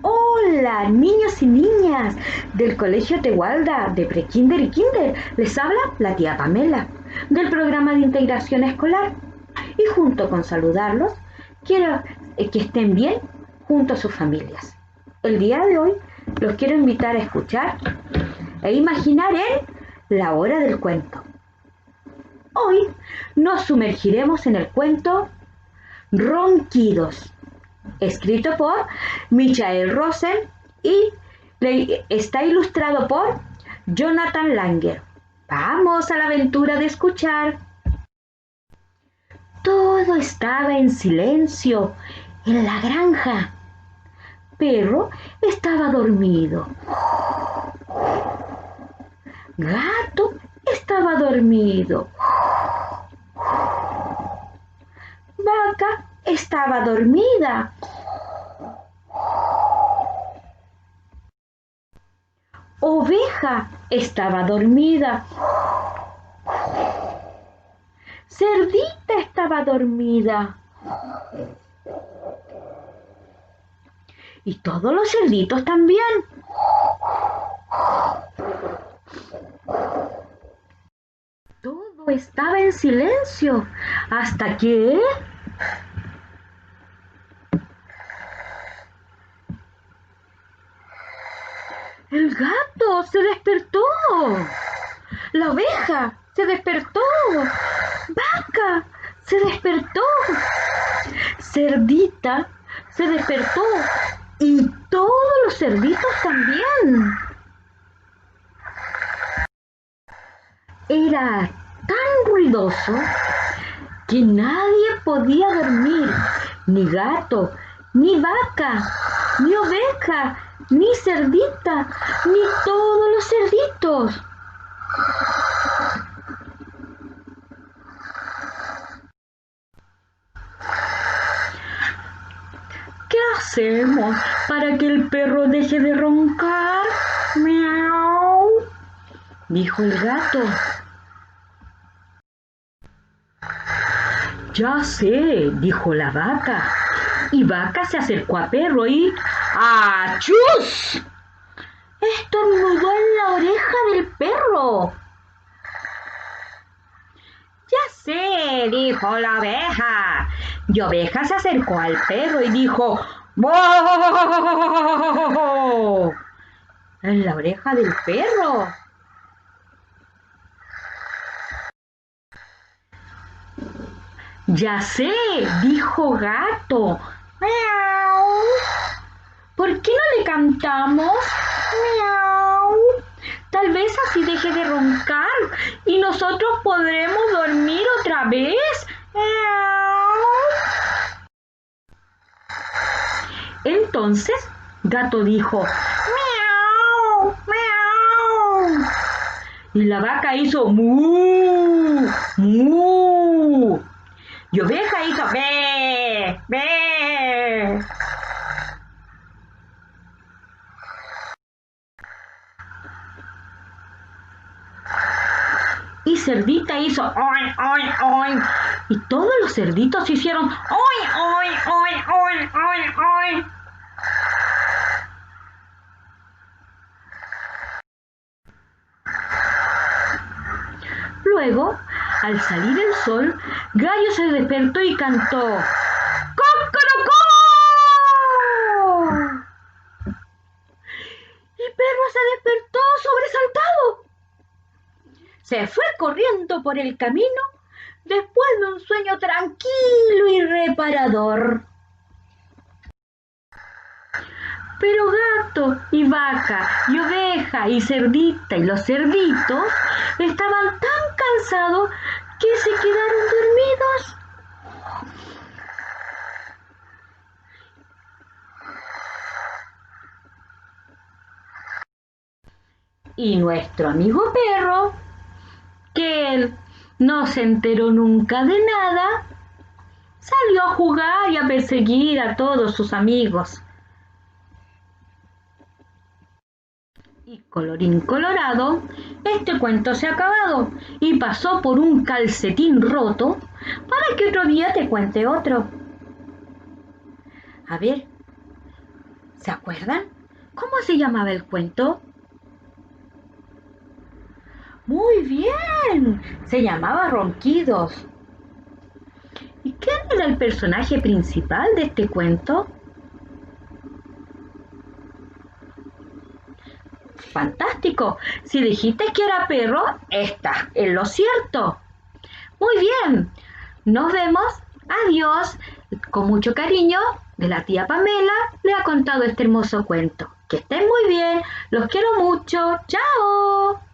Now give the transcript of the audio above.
Hola, niños y niñas del Colegio Tegualda de Prekinder y Kinder. Les habla la tía Pamela del programa de integración escolar. Y junto con saludarlos, quiero que estén bien junto a sus familias. El día de hoy los quiero invitar a escuchar e imaginar en La Hora del Cuento. Hoy nos sumergiremos en el cuento Ronquidos, escrito por Michael Rosen y está ilustrado por Jonathan Langer. Vamos a la aventura de escuchar. Todo estaba en silencio en la granja. Perro estaba dormido. Gato estaba dormido. Vaca estaba dormida. Oveja estaba dormida. Cerdita estaba dormida. Y todos los cerditos también. Todo estaba en silencio hasta que el gato se despertó. La oveja se despertó. Vaca se despertó. Cerdita se despertó. Y todos los cerditos también. Era tan ruidoso que nadie podía dormir. Ni gato, ni vaca, ni oveja, ni cerdita, ni todos los cerditos. ¿Qué hacemos para que el perro deje de roncar? Miau, dijo el gato. Ya sé, dijo la vaca. Y Vaca se acercó a Perro y ¡achus! Estornudó en la oreja del perro. Ya sé, dijo la oveja. Y Oveja se acercó al perro y dijo ¡wow! En la oreja del perro. Ya sé, dijo Gato. ¡Miau! ¿Por qué no le cantamos? ¡Miau! Tal vez así deje de roncar y nosotros podremos dormir otra vez. ¡Miau! Entonces Gato dijo ¡miau! ¡Miau! Y la vaca hizo ¡mu! ¡mu! Y Oveja hizo ¡be! ¡be! Y Cerdita hizo ¡oin, oin, oin! Y todos los cerditos hicieron ¡oin, oin, oin, oin, oin, oin! Luego, al salir el sol, Gallo se despertó y cantó ¡cocorocó! Y Perro se despertó sobresaltado. Se fue corriendo por el camino después de un sueño tranquilo y reparador. Pero Gato y Vaca y Oveja y Cerdita y los cerditos estaban tan cansados que se quedaron dormidos. Y nuestro amigo Perro, que él no se enteró nunca de nada, salió a jugar y a perseguir a todos sus amigos. Y colorín colorado, este cuento se ha acabado y pasó por un calcetín roto para que otro día te cuente otro. A ver, ¿Se acuerdan? ¿Cómo se llamaba el cuento? Muy bien, se llamaba Ronquidos. ¿Y quién era el personaje principal de este cuento? Fantástico, si dijiste que era perro, estás en lo cierto. Muy bien, nos vemos, adiós. Con mucho cariño, de la tía Pamela, le ha contado este hermoso cuento. Que estén muy bien, los quiero mucho, chao.